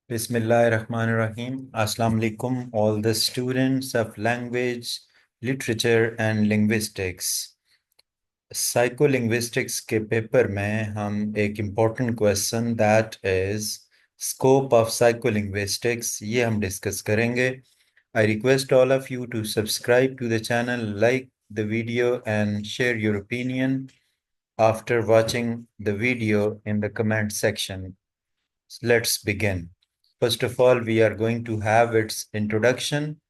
Bismillahirrahmanirrahim. Assalamu alaikum, all the students of language, literature and linguistics. Psycholinguistics के paper में हम एक important question that is scope of psycholinguistics ये हम discuss करेंगे. I request all of you to subscribe to the channel, like the video and share your opinion after watching the video in the comment section. Let's begin. First of all, we are going to have its introduction.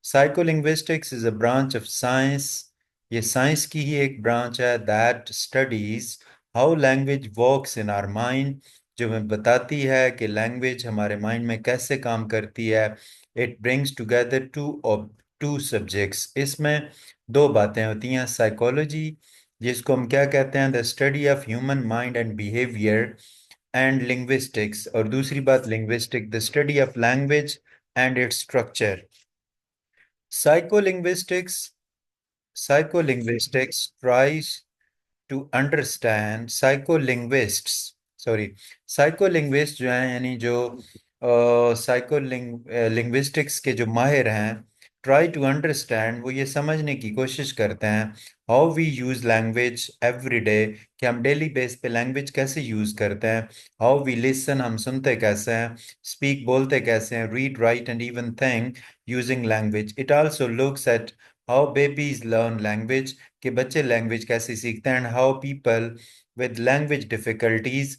Psycholinguistics is a branch of science. ये science की ही एक branch है that studies how language works in our mind, जो हमें बताती है कि language हमारे माइंड में कैसे काम करती है. It brings together two subjects. इसमें दो बातें होती हैं. साइकोलॉजी, जिसको हम क्या कहते हैं, the study of human mind and behaviour, and linguistics, और दूसरी बात linguistic, the study of language and its structure. Psycholinguistics Psycholinguistics tries to understand psycholinguists जो हैं, यानी जो साइकोलिंग्विस्टिक्स के जो माहिर हैं, ट्राई टू अंडरस्टैंड, वो ये समझने की कोशिश करते हैं how we use language every day, कि हम डेली बेस पे लैंग्वेज कैसे यूज करते हैं. हाउ वी लिसन, हम सुनते कैसे हैं. स्पीक, बोलते कैसे हैं. Read, right and even think using language. It also looks at how babies learn language, कि बच्चे लैंग्वेज कैसे सीखते हैं. And how people with language difficulties,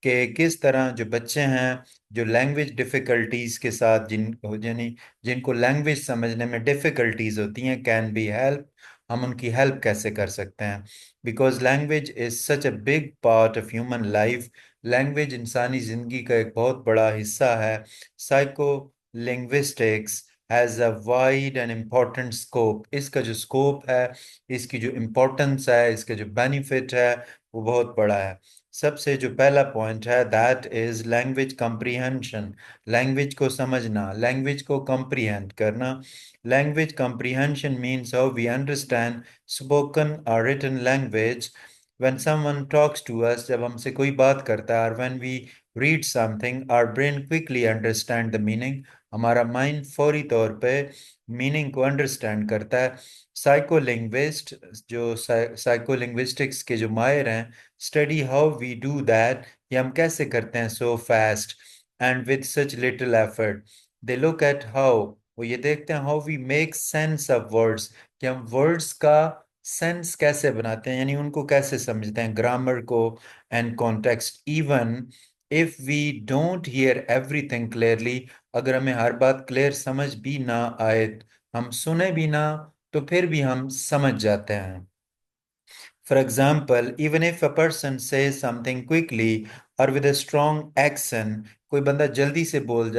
के किस तरह जो बच्चे हैं जो लैंग्वेज डिफिकल्टीज के साथ, यानी जिनको लैंग्वेज समझने में डिफिकल्टीज होती हैं, कैन बी हेल्प, हम उनकी हेल्प कैसे कर सकते हैं. Because language is such a big part of human life. Language इंसानी जिंदगी का एक बहुत बड़ा हिस्सा है. Psycho linguistics has a wide and important scope. इसका जो स्कोप है, इसकी जो इम्पोर्टेंस है, इसका जो बेनिफिट है, वो बहुत बड़ा है. सबसे जो पहला पॉइंट है, that is language comprehension. Language को समझना, लैंग्वेज को कम्प्रीहेंड करना. Language comprehension means how we understand spoken और written language. when someone talks to us, जब हमसे कोई बात करता है, और when we read something, our brain quickly understand the meaning. हमारा माइंड फौरी तौर पे मीनिंग को अंडरस्टैंड करता है. साइकोलिंग्विस्ट, जो साइकोलिंग्विस्टिक्स के जो माहिर हैं, study how we do that, कि हम कैसे करते हैं so fast and with such little effort. They look at how, वो ये देखते हैं how we make sense of words, कि हम वर्ड्स का सेंस कैसे बनाते हैं, यानी उनको कैसे समझते हैं, ग्रामर को and context. Even if we don't hear everything clearly, अगर हमें हर बात क्लियर समझ भी ना आए, हम सुने भी ना, तो फिर भी हम समझ जाते हैं. For example, even if a person says something quickly or with a strong accent, कोई बंदा जल्दी से बोल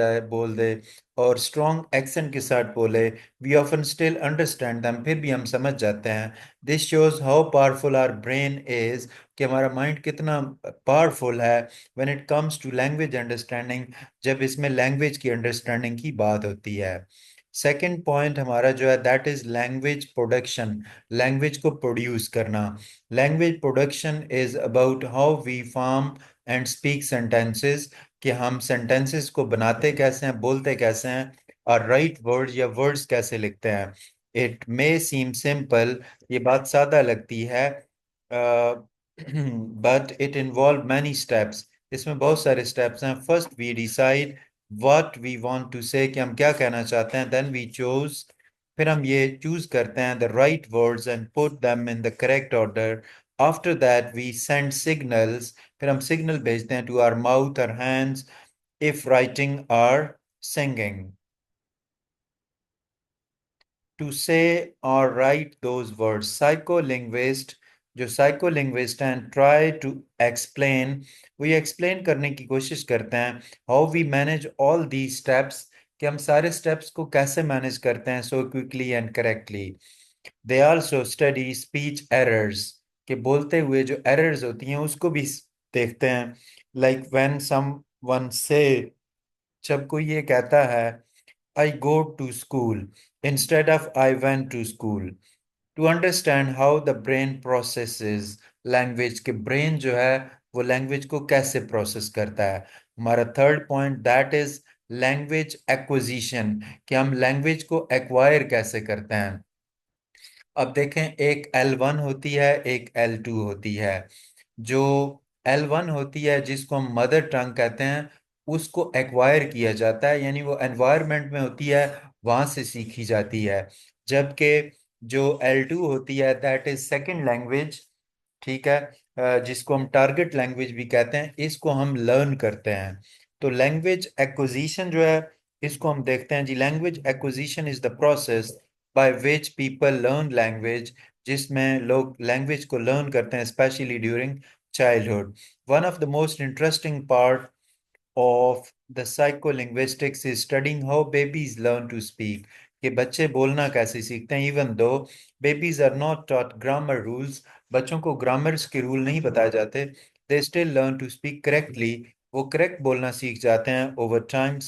दे और strong accent के साथ बोले, we often still understand them, फिर भी हम समझ जाते हैं. This shows how powerful our brain is, कि हमारा माइंड कितना पावरफुल है when it comes to language understanding, जब इसमें लैंग्वेज की अंडरस्टैंडिंग की बात होती है. सेकेंड पॉइंट हमारा जो है, that is language production. Language को प्रोड्यूस करना. Language production is about how we form and speak sentences, कि हम सेंटेंसेस को बनाते कैसे हैं, बोलते कैसे हैं, और राइट वर्ड्स या वर्ड्स कैसे लिखते हैं. इट मे सीम सिंपल, ये बात सादा लगती है, but it involve many steps. इसमें बहुत सारे स्टेप्स हैं. First we decide what we want to say, कि हम क्या कहना चाहते हैं. देन वी चूज, फिर हम ये चूज करते हैं the right words and put them in the correct order. After that we send signals, फिर हम सिग्नल भेजते हैं to our mouth or hands if writing or singing, to say or right those words. साइकोलिंग्विस्ट, जो साइकोलिंग्विस्ट हैं, try to explain, वो ये explain करने की कोशिश करते हैं how we manage all the steps, कि हम सारे स्टेप्स को कैसे मैनेज करते हैं so quickly and correctly. They also study speech errors, के बोलते हुए जो एरर्स होती हैं उसको भी देखते हैं. लाइक व्हेन समवन से, जब कोई ये कहता है I go to school instead of I went to school. To understand how the brain processes language, के brain जो है वो language को कैसे process करता है. हमारा third point, that is language acquisition, कि हम लैंग्वेज को एक्वायर कैसे करते हैं। अब देखें, एक L1 होती है, एक L2 होती है। जो L1 होती है, जिसको हम मदर टंग कहते हैं, उसको एक्वायर किया जाता है, यानी वो एनवायरनमेंट में होती है, वहां से सीखी जाती है। जबकि जो L2 होती है, दैट इज सेकंड लैंग्वेज, ठीक है, जिसको हम टारगेट लैंग्वेज भी कहते हैं, इसको हम लर्न करते हैं। तो लैंग्वेज एक्विजिशन जो है, इसको हम देखते हैं जी। Language acquisition is the process by which people learn language, जिसमें लोग लैंग्वेज को लर्न करते हैं, specially during childhood. One of the most interesting part of the psycholinguistics is studying how babies learn to speak, कि बच्चे बोलना कैसे सीखते हैं। Even though babies are not taught grammar rules, बच्चों को ग्रामर्स के रूल नहीं बताए जाते, they still learn to speak correctly, वो करेक्ट बोलना सीख जाते हैं over time।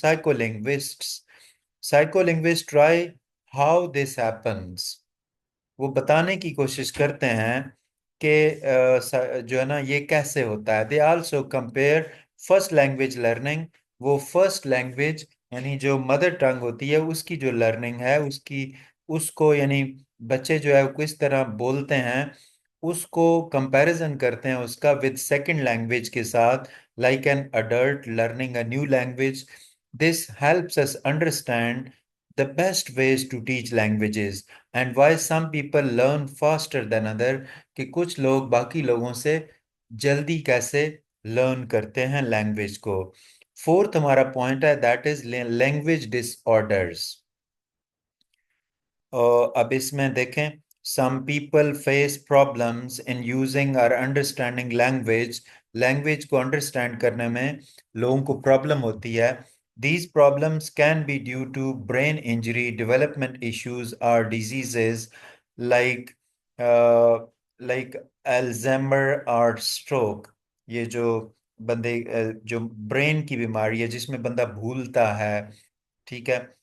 Psycholinguists try how this happens, वो बताने की कोशिश करते हैं कि जो है ना, ये कैसे होता है। They also compare first language learning, वो फर्स्ट लैंग्वेज यानी जो मदर टंग होती है उसकी जो लर्निंग है, उसकी उसको यानी बच्चे जो है वो किस तरह बोलते हैं, उसको कंपैरिजन करते हैं उसका विद सेकंड लैंग्वेज के साथ, like an adult learning a new language. This helps us understand the best ways to teach languages and why some people learn faster than other, कि कुछ लोग बाकी लोगों से जल्दी कैसे लर्न करते हैं लैंग्वेज को। फोर्थ हमारा पॉइंट है, दैट इज लैंग्वेज डिसऑर्डर्स। अब इसमें देखें, some people face problems in using or understanding language, language को अंडरस्टैंड करने में लोगों को प्रॉब्लम होती है। These problems can be due to brain injury, development issues or diseases like like Alzheimer or stroke. ये जो जो ब्रेन की बीमारी है जिसमें बंदा भूलता है, ठीक है।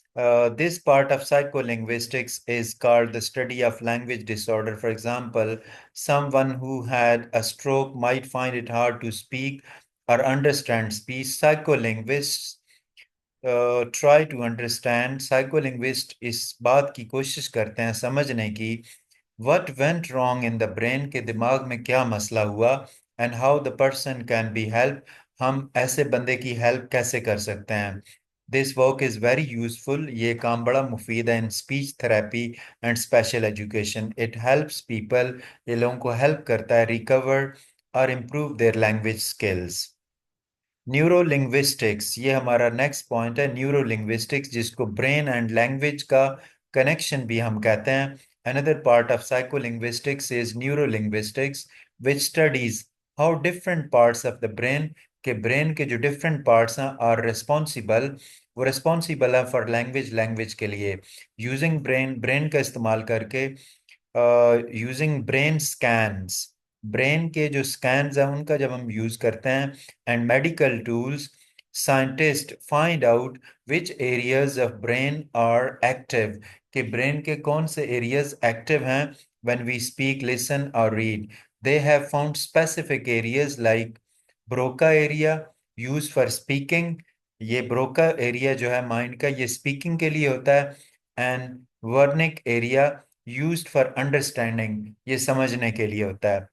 This part of psycholinguistics is called the study of language disorder. For example, someone who had a stroke might find it hard to speak or understand speech. Psycholinguists try to understand, psycholinguists इस बात की कोशिश करते हैं समझने की, what went wrong in the brain, के दिमाग में क्या मसला हुआ, and how the person can be helped, हम ऐसे बंदे की हेल्प कैसे कर सकते हैं। This work is very useful, ये काम बड़ा मुफीद है in speech therapy and special education. It helps people, ये लोगों को हेल्प करता है रिकवर और improve their language skills. Neuro linguistics, ये हमारा नेक्स्ट पॉइंट है, न्यूरो लिंग्विस्टिक्स, जिसको ब्रेन एंड लैंग्वेज का कनेक्शन भी हम कहते हैं। Another part of psycho linguistics is neuro linguistics which studies how different parts of the brain, के ब्रेन के जो डिफरेंट पार्ट्स हैं आर रिस्पॉन्सिबल, वो रिस्पॉन्सिबल है फॉर लैंग्वेज, लैंग्वेज के लिए। यूजिंग ब्रेन, ब्रेन का इस्तेमाल करके, यूजिंग ब्रेन स्कैन्स, ब्रेन के जो स्कैन्स हैं उनका जब हम यूज करते हैं, and medical tools, scientist find out which areas of brain are active, कि ब्रेन के कौन से एरियाज एक्टिव हैं when we speak, listen or read. They have found specific areas like Broca area use for speaking, ये Broca area जो है mind का, ये स्पीकिंग के लिए होता है, and Wernicke area used for understanding, ये समझने के लिए होता है।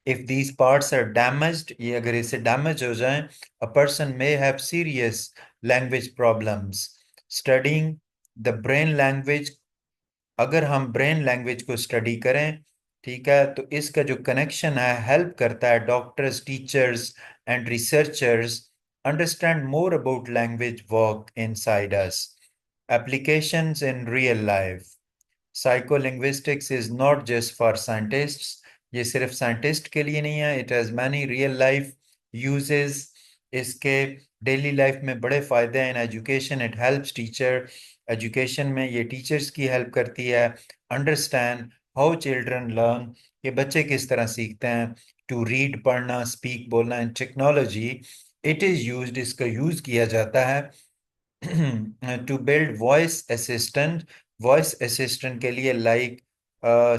If these parts are damaged, ये अगर इसे डैमेज हो जाएं, a person may have serious language problems. Studying the brain language, अगर हम ब्रेन लैंग्वेज को स्टडी करें, ठीक है, तो इसका जो कनेक्शन है हेल्प करता है doctors, teachers and researchers understand more about language work inside us. Applications in real life, psycholinguistics is not just for scientists, ये सिर्फ साइंटिस्ट के लिए नहीं है, it has many real life uses, इसके डेली लाइफ में बड़े फायदे हैं। In education it helps teacher, education में ये टीचर्स की हेल्प करती है। अंडरस्टैंड हाउ चिल्ड्रन लर्न, ये बच्चे किस तरह सीखते हैं। टू रीड, पढ़ना, स्पीक, बोलना। In technology it is used, इसका यूज़ किया जाता है टू बिल्ड वॉइस असिस्टेंट के लिए, like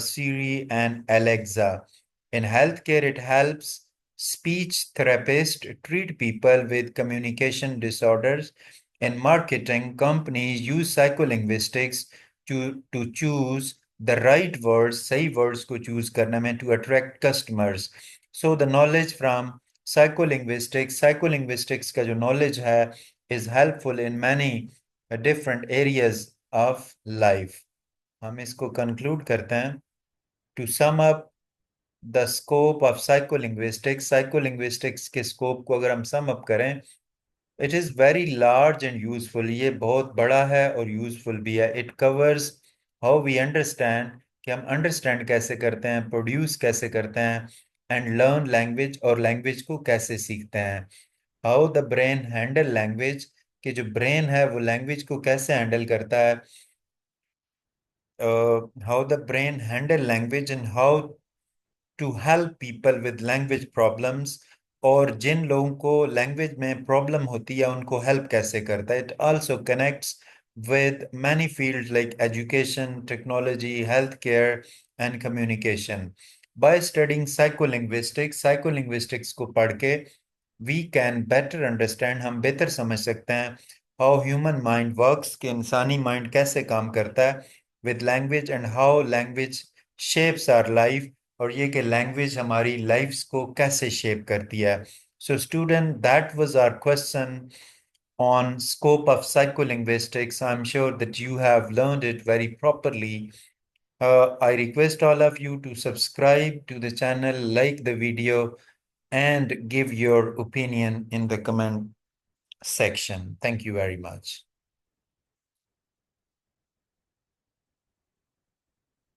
Siri and Alexa. In health care it helps speech therapist treat people with communication disorders, In marketing, companies use psycholinguistics to choose the right words, सही words को choose करने में to attract customers. So the knowledge from psycholinguistics का जो knowledge है is helpful in many different areas of life. हम इसको conclude करते हैं. To sum up the scope of psycholinguistics के scope को अगर हम sum up करें, it is very large and useful. ये बहुत बड़ा है और यूजफुल भी है. It covers how we understand, कि हम अंडरस्टैंड कैसे करते हैं, प्रोड्यूस कैसे करते हैं, एंड लर्न लैंग्वेज, और लैंग्वेज को कैसे सीखते हैं. How the brain handle language, कि जो ब्रेन है वो लैंग्वेज को कैसे हैंडल करता है. How the brain handle language and how to help people with language problems, और जिन लोगों को लैंग्वेज में प्रॉब्लम होती है उनको हेल्प कैसे करता है. It also connects with many fields like education, technology, healthcare, and communication. By studying psycholinguistics को पढ़ के we can better understand, हम बेहतर समझ सकते हैं how human mind works, कि इंसानी माइंड कैसे काम करता है with language, and how language shapes our life, और ये कि लैंग्वेज हमारी लाइफ्स को कैसे शेप करती है. So student, that was our question on scope of psycholinguistics. I'm sure that you have learned it very properly. I request all of you to subscribe to the channel, like the video, and give your opinion in the comment section. Thank you very much.